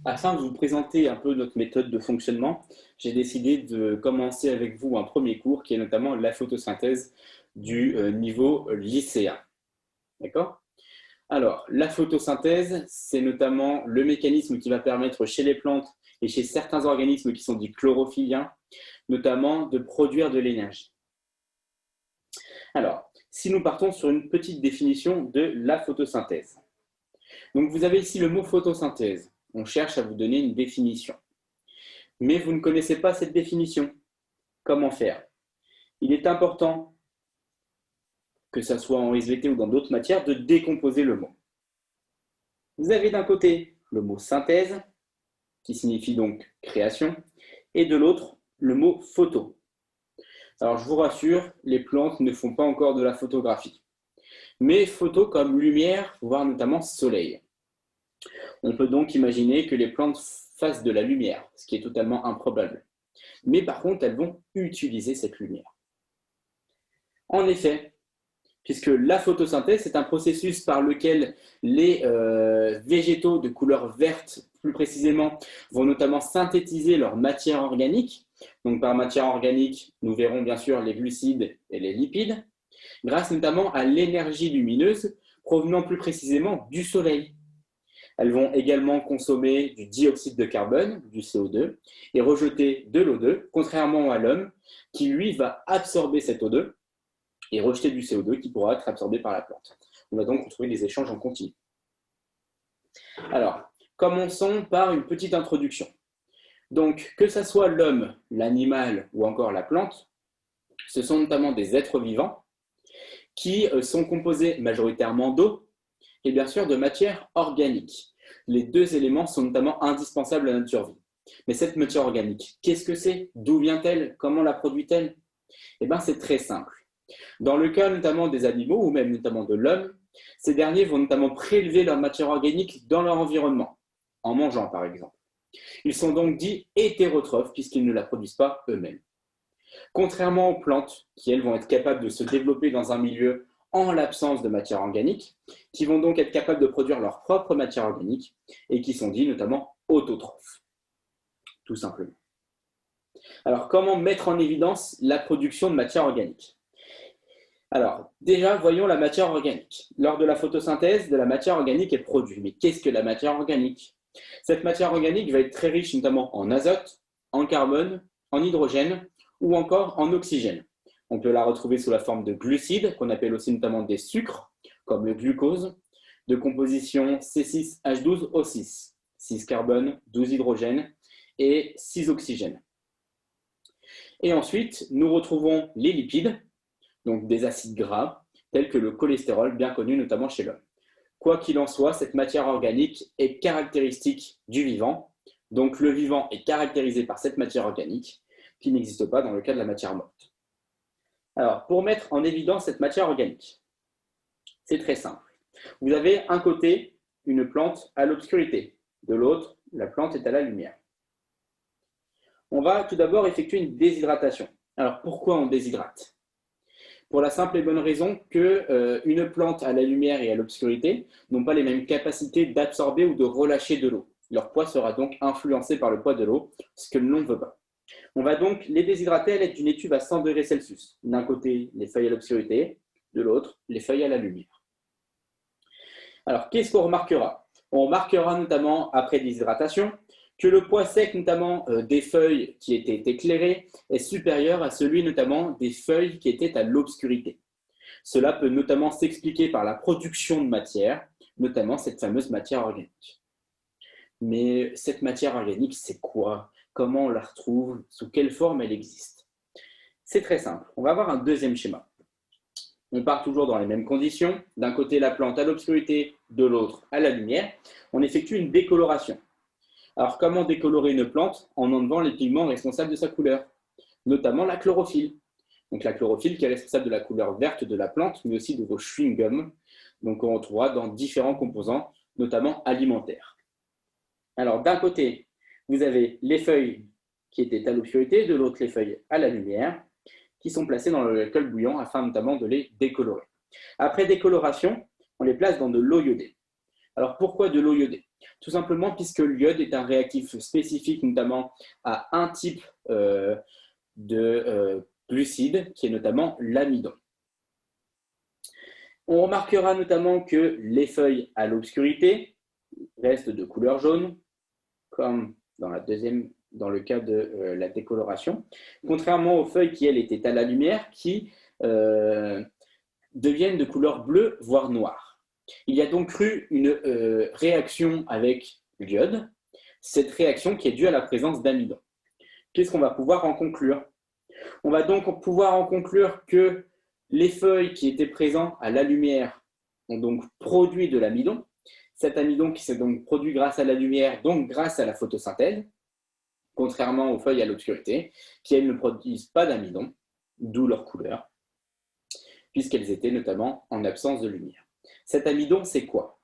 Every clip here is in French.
Afin de vous présenter un peu notre méthode de fonctionnement, j'ai décidé de commencer avec vous un premier cours qui est notamment la photosynthèse du niveau lycéen. D'accord? Alors, la photosynthèse, c'est notamment le mécanisme qui va permettre chez les plantes et chez certains organismes qui sont dits chlorophylliens, notamment de produire de l'énergie. Alors, si nous partons sur une petite définition de la photosynthèse. Donc, vous avez ici le mot photosynthèse. On cherche à vous donner une définition. Mais vous ne connaissez pas cette définition. Comment faire? Il est important, que ce soit en SVT ou dans d'autres matières, de décomposer le mot. Vous avez d'un côté le mot synthèse, qui signifie donc création, et de l'autre, le mot photo. Alors, je vous rassure, les plantes ne font pas encore de la photographie. Mais photo comme lumière, voire notamment soleil. On peut donc imaginer que les plantes fassent de la lumière, ce qui est totalement improbable. Mais par contre, elles vont utiliser cette lumière. En effet, puisque la photosynthèse, c'est un processus par lequel les végétaux de couleur verte, plus précisément, vont notamment synthétiser leur matière organique. Donc par matière organique, nous verrons bien sûr les glucides et les lipides, grâce notamment à l'énergie lumineuse provenant plus précisément du soleil. Elles vont également consommer du dioxyde de carbone, du CO2, et rejeter de l'O2, contrairement à l'homme, qui lui va absorber cette O2 et rejeter du CO2 qui pourra être absorbé par la plante. On va donc retrouver des échanges en continu. Alors, commençons par une petite introduction. Donc, que ce soit l'homme, l'animal ou encore la plante, ce sont notamment des êtres vivants qui sont composés majoritairement d'eau et bien sûr de matière organique. Les deux éléments sont notamment indispensables à notre survie. Mais cette matière organique, qu'est-ce que c'est? D'où vient-elle? Comment la produit-elle? Eh bien, c'est très simple. Dans le cas notamment des animaux ou même notamment de l'homme, ces derniers vont notamment prélever leur matière organique dans leur environnement, en mangeant par exemple. Ils sont donc dits hétérotrophes puisqu'ils ne la produisent pas eux-mêmes. Contrairement aux plantes, qui elles vont être capables de se développer dans un milieu en l'absence de matière organique, qui vont donc être capables de produire leur propre matière organique et qui sont dits notamment autotrophes, tout simplement. Alors, comment mettre en évidence la production de matière organique? Alors, déjà, voyons la matière organique. Lors de la photosynthèse, de la matière organique est produite. Mais qu'est-ce que la matière organique? Cette matière organique va être très riche notamment en azote, en carbone, en hydrogène ou encore en oxygène. On peut la retrouver sous la forme de glucides, qu'on appelle aussi notamment des sucres, comme le glucose, de composition C6H12O6, 6 carbone, 12 hydrogène et 6 oxygène. Et ensuite, nous retrouvons les lipides, donc des acides gras, tels que le cholestérol, bien connu notamment chez l'homme. Quoi qu'il en soit, cette matière organique est caractéristique du vivant, donc le vivant est caractérisé par cette matière organique, qui n'existe pas dans le cas de la matière morte. Alors, pour mettre en évidence cette matière organique, c'est très simple. Vous avez un côté une plante à l'obscurité, de l'autre, la plante est à la lumière. On va tout d'abord effectuer une déshydratation. Alors, pourquoi on déshydrate? Pour la simple et bonne raison qu'une plante à la lumière et à l'obscurité n'ont pas les mêmes capacités d'absorber ou de relâcher de l'eau. Leur poids sera donc influencé par le poids de l'eau, ce que l'on ne veut pas. On va donc les déshydrater à l'aide d'une étuve à 100 degrés Celsius. D'un côté, les feuilles à l'obscurité, de l'autre, les feuilles à la lumière. Alors, qu'est-ce qu'on remarquera? On remarquera notamment, après déshydratation, que le poids sec, notamment des feuilles qui étaient éclairées, est supérieur à celui notamment des feuilles qui étaient à l'obscurité. Cela peut notamment s'expliquer par la production de matière, notamment cette fameuse matière organique. Mais cette matière organique, c'est quoi? Comment on la retrouve? Sous quelle forme elle existe? C'est très simple. On va avoir un deuxième schéma. On part toujours dans les mêmes conditions. D'un côté, la plante à l'obscurité, de l'autre, à la lumière. On effectue une décoloration. Alors, comment décolorer une plante? En enlevant les pigments responsables de sa couleur, notamment la chlorophylle. Donc, la chlorophylle qui est responsable de la couleur verte de la plante, mais aussi de vos chewing-gums. Donc, on retrouvera dans différents composants, notamment alimentaires. Alors, d'un côté, vous avez les feuilles qui étaient à l'obscurité, de l'autre, les feuilles à la lumière, qui sont placées dans l'alcool bouillant afin notamment de les décolorer. Après décoloration, on les place dans de l'eau iodée. Alors pourquoi de l'eau iodée? Tout simplement puisque l'iode est un réactif spécifique notamment à un type de glucide qui est notamment l'amidon. On remarquera notamment que les feuilles à l'obscurité restent de couleur jaune, comme dans le cas de la décoloration, contrairement aux feuilles qui, elles, étaient à la lumière, qui deviennent de couleur bleue, voire noire. Il y a donc eu une réaction avec l'iode, cette réaction qui est due à la présence d'amidon. Qu'est-ce qu'on va pouvoir en conclure? On va donc pouvoir en conclure que les feuilles qui étaient présentes à la lumière ont donc produit de l'amidon. Cet amidon qui s'est donc produit grâce à la lumière, donc grâce à la photosynthèse, contrairement aux feuilles à l'obscurité, qui elles ne produisent pas d'amidon, d'où leur couleur, puisqu'elles étaient notamment en absence de lumière. Cet amidon, c'est quoi?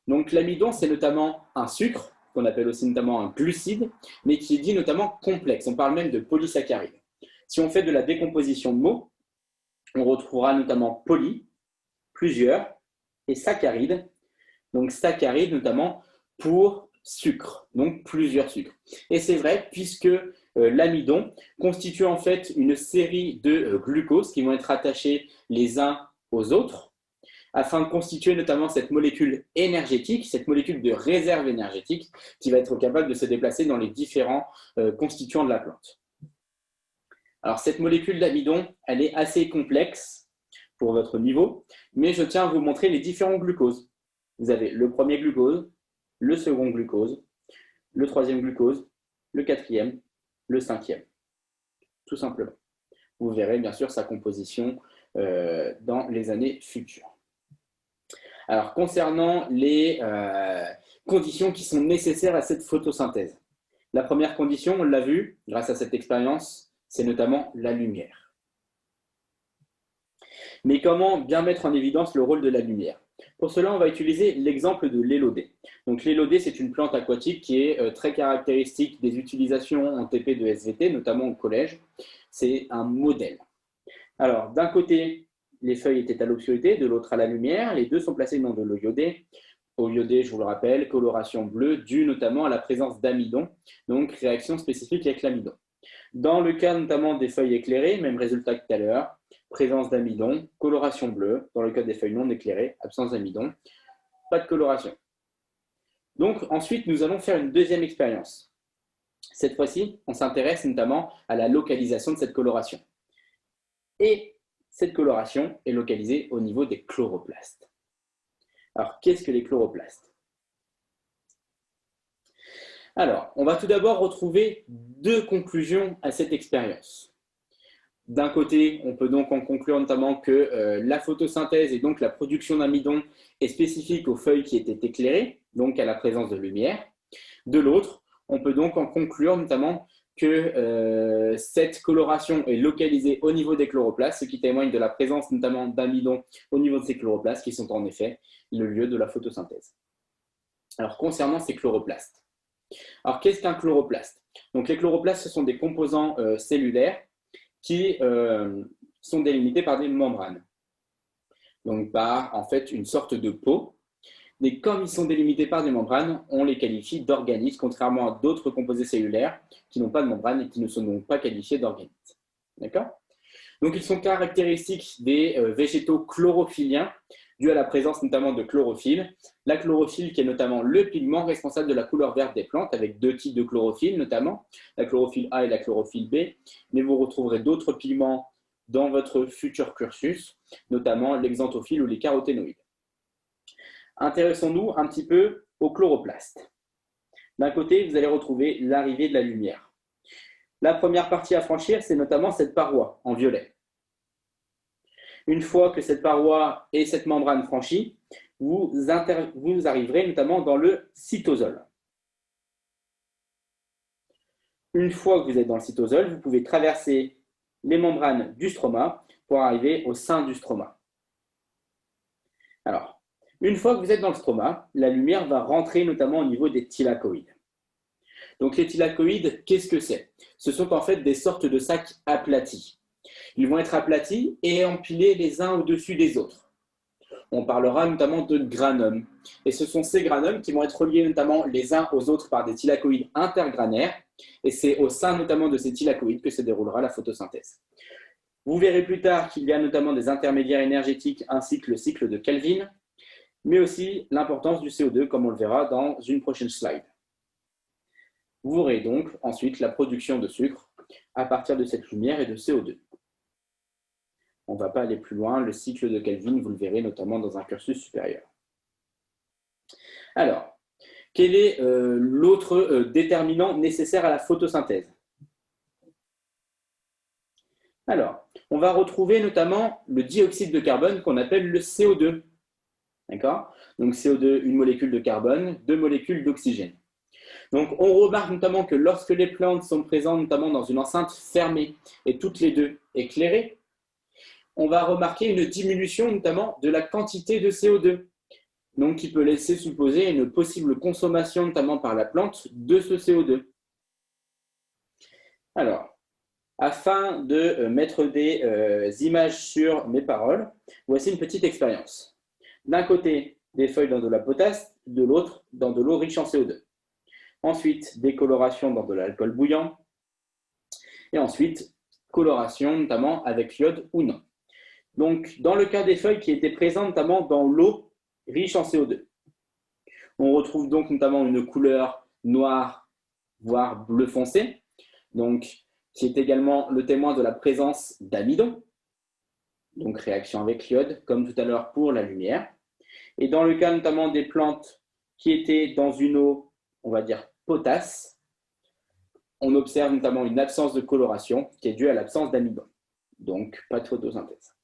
Donc l'amidon, c'est notamment un sucre, qu'on appelle aussi notamment un glucide, mais qui est dit notamment complexe. On parle même de polysaccharides. Si on fait de la décomposition de mots, on retrouvera notamment poly, plusieurs, et saccharide. Donc saccharide notamment pour sucre, donc plusieurs sucres. Et c'est vrai puisque l'amidon constitue en fait une série de glucoses qui vont être attachés les uns aux autres afin de constituer notamment cette molécule énergétique, cette molécule de réserve énergétique qui va être capable de se déplacer dans les différents constituants de la plante. Alors cette molécule d'amidon, elle est assez complexe pour votre niveau, mais je tiens à vous montrer les différents glucoses. Vous avez le premier glucose, le second glucose, le troisième glucose, le quatrième, le cinquième, tout simplement. Vous verrez bien sûr sa composition dans les années futures. Alors, concernant les conditions qui sont nécessaires à cette photosynthèse. La première condition, on l'a vu grâce à cette expérience, c'est notamment la lumière. Mais comment bien mettre en évidence le rôle de la lumière? Pour cela, on va utiliser l'exemple de l'élodée. Donc l'élodée, c'est une plante aquatique qui est très caractéristique des utilisations en TP de SVT, notamment au collège. C'est un modèle. Alors, d'un côté, les feuilles étaient à l'obscurité, de l'autre à la lumière. Les deux sont placés dans de l'eau iodée. Eau iodée, je vous le rappelle, coloration bleue, due notamment à la présence d'amidon, donc réaction spécifique avec l'amidon. Dans le cas notamment des feuilles éclairées, même résultat que tout à l'heure, présence d'amidon, coloration bleue. Dans le cas des feuilles non éclairées, absence d'amidon, pas de coloration. Donc ensuite, nous allons faire une deuxième expérience. Cette fois-ci, on s'intéresse notamment à la localisation de cette coloration. Et cette coloration est localisée au niveau des chloroplastes. Alors, qu'est-ce que les chloroplastes? Alors, on va tout d'abord retrouver deux conclusions à cette expérience. D'un côté, on peut donc en conclure notamment que la photosynthèse et donc la production d'amidon est spécifique aux feuilles qui étaient éclairées, donc à la présence de lumière. De l'autre, on peut donc en conclure notamment que cette coloration est localisée au niveau des chloroplastes, ce qui témoigne de la présence notamment d'amidon au niveau de ces chloroplastes, qui sont en effet le lieu de la photosynthèse. Alors, concernant ces chloroplastes. Alors, qu'est-ce qu'un chloroplaste? Donc, les chloroplastes, ce sont des composants cellulaires qui sont délimités par des membranes. Donc, par en fait une sorte de peau. Mais comme ils sont délimités par des membranes, on les qualifie d'organismes, contrairement à d'autres composés cellulaires qui n'ont pas de membrane et qui ne sont donc pas qualifiés d'organismes. D'accord? Donc, ils sont caractéristiques des végétaux chlorophylliens, dus à la présence notamment de chlorophylle. La chlorophylle qui est notamment le pigment responsable de la couleur verte des plantes, avec deux types de chlorophylle notamment, la chlorophylle A et la chlorophylle B, mais vous retrouverez d'autres pigments dans votre futur cursus, notamment l'exanthophyle ou les caroténoïdes. Intéressons-nous un petit peu aux chloroplastes. D'un côté, vous allez retrouver l'arrivée de la lumière. La première partie à franchir, c'est notamment cette paroi en violet. Une fois que cette paroi et cette membrane franchie, vous arriverez notamment dans le cytosol. Une fois que vous êtes dans le cytosol, vous pouvez traverser les membranes du stroma pour arriver au sein du stroma. Alors, une fois que vous êtes dans le stroma, la lumière va rentrer notamment au niveau des thylakoïdes. Donc les thylakoïdes, qu'est-ce que c'est? Ce sont en fait des sortes de sacs aplatis. Ils vont être aplatis et empilés les uns au-dessus des autres. on parlera notamment de granums. Et ce sont ces granums qui vont être reliés notamment les uns aux autres par des thylakoïdes intergranaires. Et c'est au sein notamment de ces thylakoïdes que se déroulera la photosynthèse. Vous verrez plus tard qu'il y a notamment des intermédiaires énergétiques ainsi que le cycle de Kelvin, mais aussi l'importance du CO2, comme on le verra dans une prochaine slide. Vous aurez donc ensuite la production de sucre à partir de cette lumière et de CO2. On ne va pas aller plus loin, le cycle de Kelvin, vous le verrez notamment dans un cursus supérieur. Alors, quel est l'autre déterminant nécessaire à la photosynthèse? Alors, on va retrouver notamment le dioxyde de carbone qu'on appelle le CO2. D'accord? Donc CO2, une molécule de carbone, deux molécules d'oxygène. Donc on remarque notamment que lorsque les plantes sont présentes notamment dans une enceinte fermée et toutes les deux éclairées, on va remarquer une diminution notamment de la quantité de CO2, donc qui peut laisser supposer une possible consommation notamment par la plante de ce CO2. Alors, afin de mettre des images sur mes paroles, voici une petite expérience. D'un côté, des feuilles dans de la potasse, de l'autre, dans de l'eau riche en CO2. Ensuite, décoloration dans de l'alcool bouillant. Et ensuite, coloration notamment avec iode ou non. Donc, dans le cas des feuilles qui étaient présentes notamment dans l'eau riche en CO2, on retrouve donc notamment une couleur noire, voire bleu foncé, donc, qui est également le témoin de la présence d'amidon, donc réaction avec l'iode, comme tout à l'heure pour la lumière. Et dans le cas notamment des plantes qui étaient dans une eau, on va dire potasse, on observe notamment une absence de coloration qui est due à l'absence d'amidon, donc pas de photosynthèse.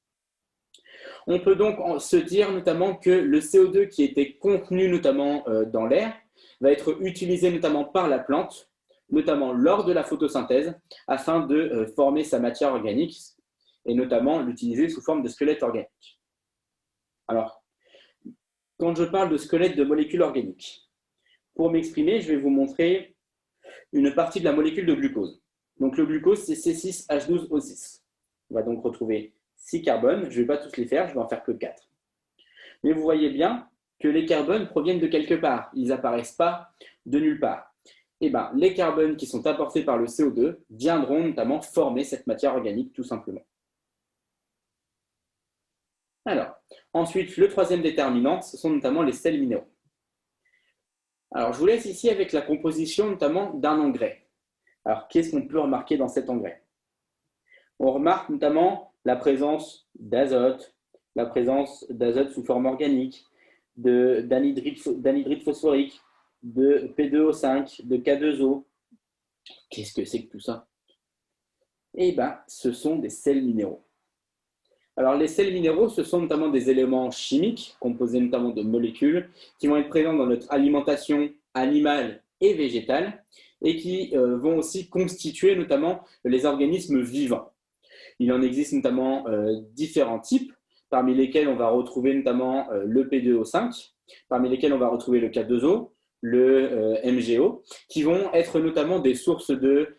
On peut donc se dire notamment que le CO2 qui était contenu notamment dans l'air va être utilisé notamment par la plante, notamment lors de la photosynthèse, afin de former sa matière organique et notamment l'utiliser sous forme de squelette organique. Alors, quand je parle de squelette de molécules organiques, pour m'exprimer, je vais vous montrer une partie de la molécule de glucose. Donc le glucose, c'est C6H12O6. On va donc retrouver 6 carbones. Je ne vais pas tous les faire, je vais en faire que 4. Mais vous voyez bien que les carbones proviennent de quelque part. Ils n'apparaissent pas de nulle part. Et bien, les carbones qui sont apportés par le CO2 viendront notamment former cette matière organique tout simplement. Alors, ensuite, le troisième déterminant, ce sont notamment les sels minéraux. Alors, je vous laisse ici avec la composition notamment d'un engrais. Alors, qu'est-ce qu'on peut remarquer dans cet engrais? On remarque notamment la présence d'azote, sous forme organique, d'anhydride phosphorique, de P2O5, de K2O. Qu'est-ce que c'est que tout ça? Eh bien, ce sont des sels minéraux. Alors, les sels minéraux, ce sont notamment des éléments chimiques, composés notamment de molécules, qui vont être présents dans notre alimentation animale et végétale, et qui vont aussi constituer notamment les organismes vivants. Il en existe notamment différents types, parmi lesquels on va retrouver notamment le P2O5, parmi lesquels on va retrouver le K2O, le MgO, qui vont être notamment des sources de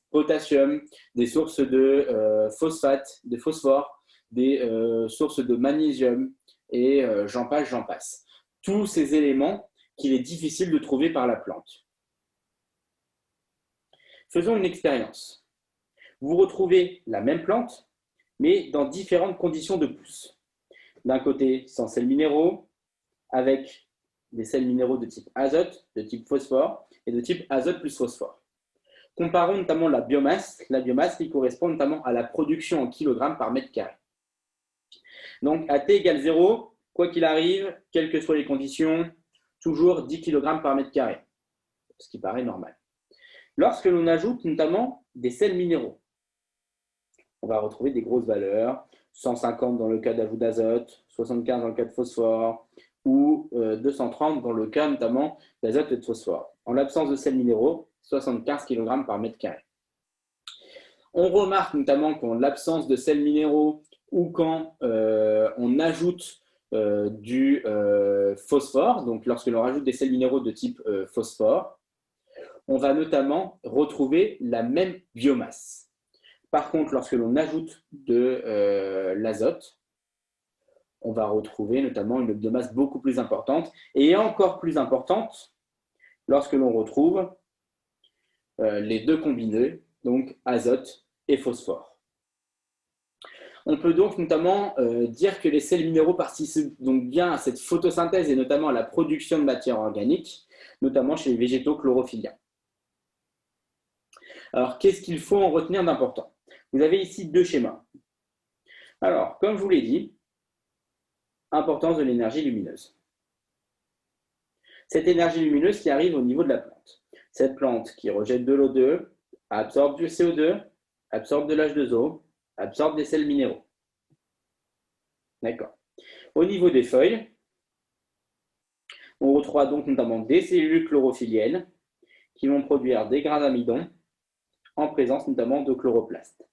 potassium, des sources de phosphate, de phosphore, des sources de magnésium, et j'en passe, j'en passe. Tous ces éléments qu'il est difficile de trouver par la plante. Faisons une expérience. Vous retrouvez la même plante, mais dans différentes conditions de pousse. D'un côté, sans sels minéraux, avec des sels minéraux de type azote, de type phosphore, et de type azote plus phosphore. Comparons notamment la biomasse qui correspond notamment à la production en kilogrammes par mètre carré. Donc, à T égale 0, quoi qu'il arrive, quelles que soient les conditions, toujours 10 kg par mètre carré, ce qui paraît normal. Lorsque l'on ajoute notamment des sels minéraux, on va retrouver des grosses valeurs, 150 dans le cas d'ajout d'azote, 75 dans le cas de phosphore, ou 230 dans le cas notamment d'azote et de phosphore. En l'absence de sels minéraux, 75 kg par mètre carré. On remarque notamment qu'en l'absence de sels minéraux ou quand on ajoute du phosphore, donc lorsque l'on rajoute des sels minéraux de type phosphore, on va notamment retrouver la même biomasse. Par contre, lorsque l'on ajoute de l'azote, on va retrouver notamment une lobe de masse beaucoup plus importante et encore plus importante lorsque l'on retrouve les deux combinés, donc azote et phosphore. On peut donc notamment dire que les sels minéraux participent donc bien à cette photosynthèse et notamment à la production de matière organique, notamment chez les végétaux chlorophylliens. Alors, qu'est-ce qu'il faut en retenir d'important? Vous avez ici deux schémas. Alors, comme je vous l'ai dit, importance de l'énergie lumineuse. Cette énergie lumineuse qui arrive au niveau de la plante. Cette plante qui rejette de l'O2, absorbe du CO2, absorbe de l'H2O, absorbe des sels minéraux. D'accord. Au niveau des feuilles, on retrouvera donc notamment des cellules chlorophylliennes qui vont produire des grains d'amidon en présence notamment de chloroplastes.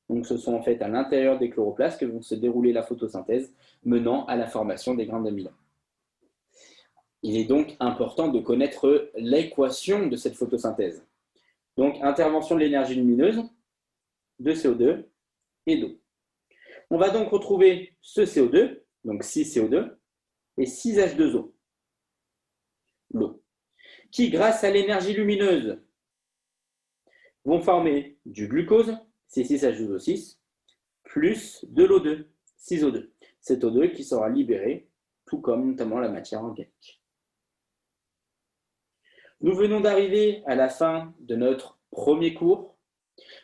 Donc ce sont en fait à l'intérieur des chloroplastes que vont se dérouler la photosynthèse menant à la formation des grains d'amidon. Il est donc important de connaître l'équation de cette photosynthèse. Donc intervention de l'énergie lumineuse, de CO2 et d'eau. On va donc retrouver ce CO2, donc 6 CO2 et 6 H2O, l'eau, qui grâce à l'énergie lumineuse vont former du glucose, C6H12O6, plus de l'O2, 6O2. Cet O2 qui sera libéré, tout comme notamment la matière organique. Nous venons d'arriver à la fin de notre premier cours.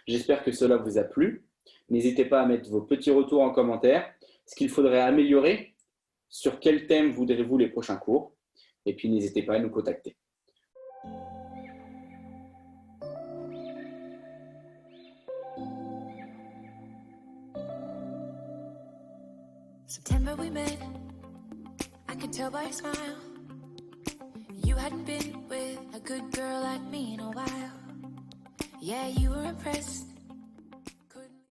J'espère que cela vous a plu. N'hésitez pas à mettre vos petits retours en commentaire, ce qu'il faudrait améliorer, sur quel thème voudrez-vous les prochains cours, et puis n'hésitez pas à nous contacter. September we met, I could tell by your smile. You hadn't been with a good girl like me in a while. Yeah, you were impressed